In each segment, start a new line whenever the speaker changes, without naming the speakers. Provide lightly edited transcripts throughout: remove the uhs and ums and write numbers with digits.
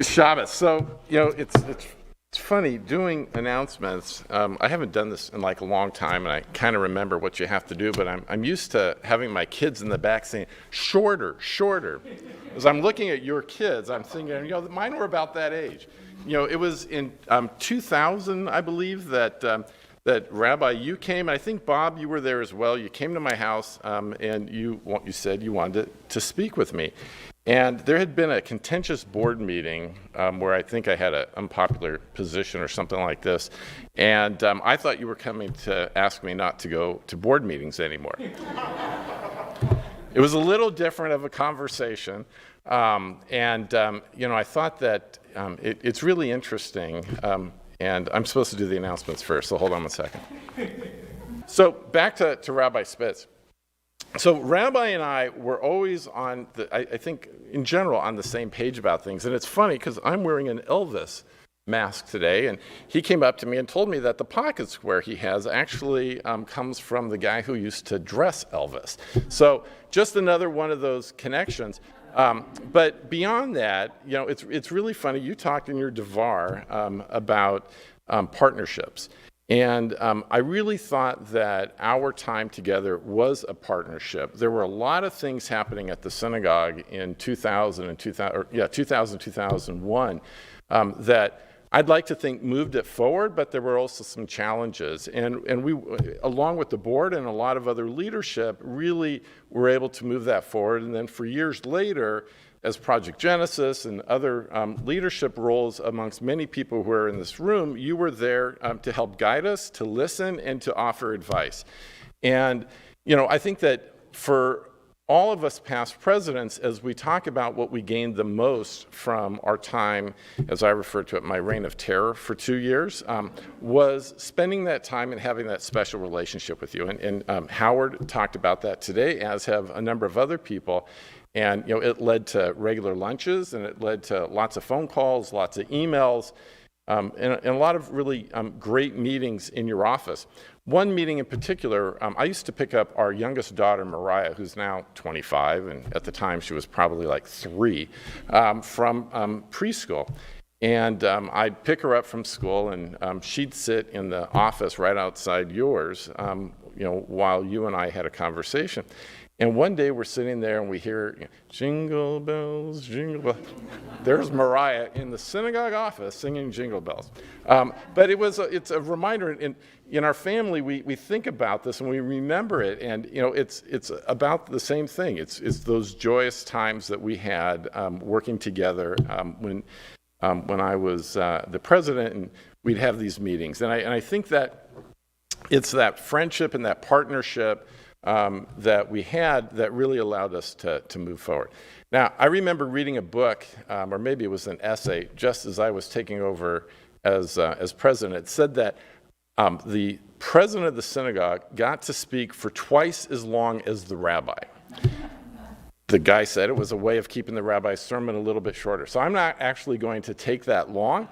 Shabbos. So, it's funny doing announcements. I haven't done this in like a long time, and I kind of remember what you have to do, but I'm used to having my kids in the back saying, shorter, shorter. As I'm looking at your kids, I'm thinking, mine were about that age. It was in 2000, I believe, that Rabbi, you came. I think, Bob, you were there as well. You came to my house, and you said you wanted to speak with me. And there had been a contentious board meeting where I think I had an unpopular position or something like this. And I thought you were coming to ask me not to go to board meetings anymore. It was a little different of a conversation. I thought that it's really interesting. And I'm supposed to do the announcements first, so hold on a second. So back to Rabbi Spitz. So Rabbi and I were always I think in general, on the same page about things. And it's funny because I'm wearing an Elvis mask today, and he came up to me and told me that the pocket square he has actually comes from the guy who used to dress Elvis. So just another one of those connections. But beyond that, it's really funny. You talked in your Devar about partnerships. And I really thought that our time together was a partnership. There were a lot of things happening at the synagogue in 2000, 2001, that I'd like to think moved it forward, but there were also some challenges. And we, along with the board and a lot of other leadership, really were able to move that forward. And then for years later, as Project Genesis and other leadership roles amongst many people who are in this room, you were there to help guide us, to listen, and to offer advice. And, I think that for all of us past presidents, as we talk about what we gained the most from our time, as I refer to it, my reign of terror for 2 years, was spending that time and having that special relationship with you. And Howard talked about that today, as have a number of other people. And it led to regular lunches, and it led to lots of phone calls, lots of emails, and a lot of really great meetings in your office. One meeting in particular, I used to pick up our youngest daughter, Mariah, who's now 25, and at the time she was probably like 3, from preschool. And I'd pick her up from school, and she'd sit in the office right outside yours, while you and I had a conversation. And one day we're sitting there and we hear, jingle bells, jingle bells. There's Mariah in the synagogue office singing jingle bells. But it's a reminder. In our family, we think about this and we remember it. And it's about the same thing. It's those joyous times that we had working together when I was the president, and we'd have these meetings. And I think that it's that friendship and that partnership that we had that really allowed us to move forward. Now, I remember reading a book, or maybe it was an essay, just as I was taking over as president. It said that the president of the synagogue got to speak for twice as long as the rabbi. The guy said it was a way of keeping the rabbi's sermon a little bit shorter. So I'm not actually going to take that long,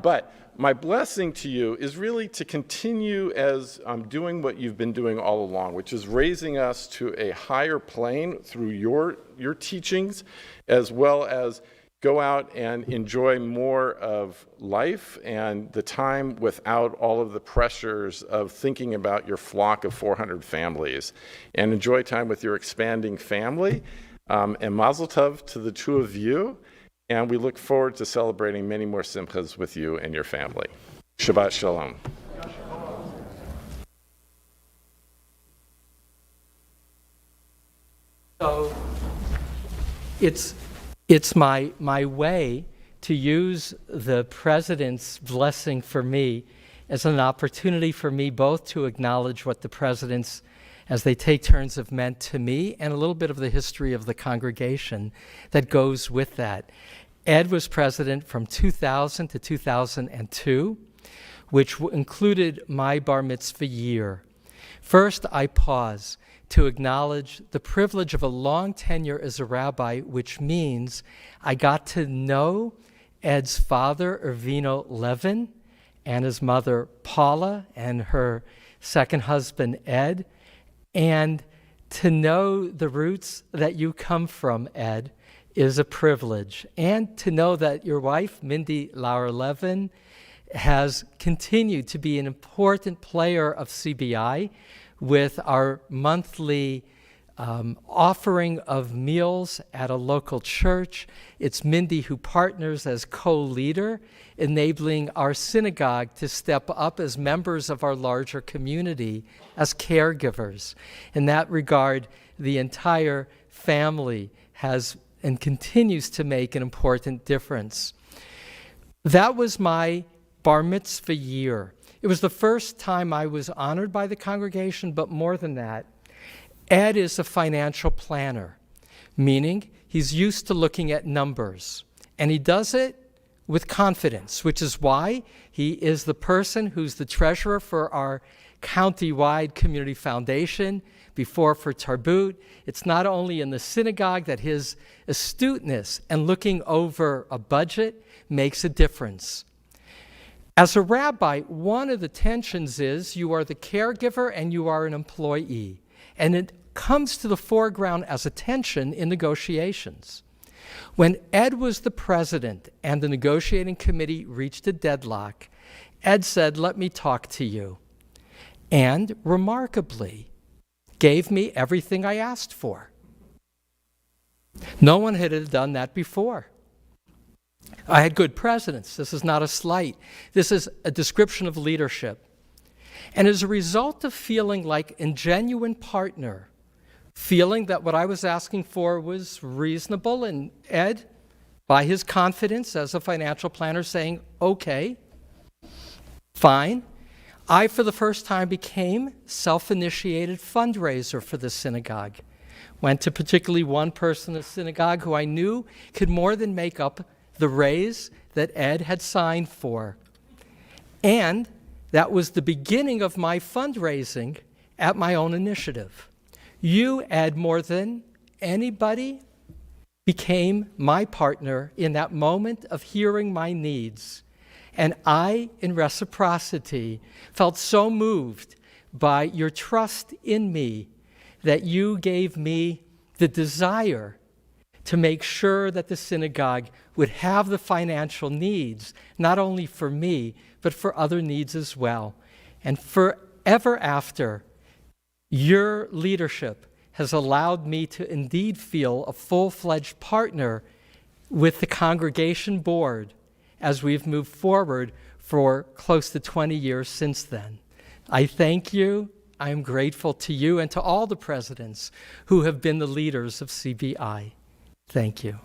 but my blessing to you is really to continue as doing what you've been doing all along, which is raising us to a higher plane through your teachings, as well as go out and enjoy more of life and the time without all of the pressures of thinking about your flock of 400 families, and enjoy time with your expanding family. And Mazel Tov to the two of you. And we look forward to celebrating many more simchas with you and your family. Shabbat Shalom.
So it's my way to use the president's blessing for me as an opportunity for me both to acknowledge what the presidents, as they take turns, have meant to me, and a little bit of the history of the congregation that goes with that. Ed was president from 2000 to 2002, which included my bar mitzvah year. First, I pause to acknowledge the privilege of a long tenure as a rabbi, which means I got to know Ed's father, Ervino Levin, and his mother, Paula, and her second husband, Ed, and to know the roots that you come from, Ed, is a privilege. And to know that your wife, Mindy Lauer Levin, has continued to be an important player of CBI with our monthly offering of meals at a local church. It's Mindy who partners as co-leader, enabling our synagogue to step up as members of our larger community as caregivers. In that regard, the entire family has and continues to make an important difference. That was my bar mitzvah year. It was the first time I was honored by the congregation, but more than that, Ed is a financial planner, meaning he's used to looking at numbers, and he does it with confidence, which is why he is the person who's the treasurer for our county-wide community foundation, before for Tarbut. It's not only in the synagogue that his astuteness and looking over a budget makes a difference. As a rabbi, one of the tensions is you are the caregiver and you are an employee. And it comes to the foreground as a tension in negotiations. When Ed was the president and the negotiating committee reached a deadlock, Ed said, "Let me talk to you." And remarkably, gave me everything I asked for. No one had done that before. I had good presidents. This is not a slight. This is a description of leadership. And as a result of feeling like a genuine partner, feeling that what I was asking for was reasonable, and Ed, by his confidence as a financial planner, saying, okay, fine, I, for the first time, became self-initiated fundraiser for the synagogue. Went to particularly one person in the synagogue who I knew could more than make up the raise that Ed had signed for. And that was the beginning of my fundraising at my own initiative. You, Ed, more than anybody, became my partner in that moment of hearing my needs. And I, in reciprocity, felt so moved by your trust in me that you gave me the desire to make sure that the synagogue would have the financial needs, not only for me, but for other needs as well. And forever after, your leadership has allowed me to indeed feel a full-fledged partner with the congregation board as we've moved forward for close to 20 years since then. I thank you. I am grateful to you and to all the presidents who have been the leaders of CBI. Thank you.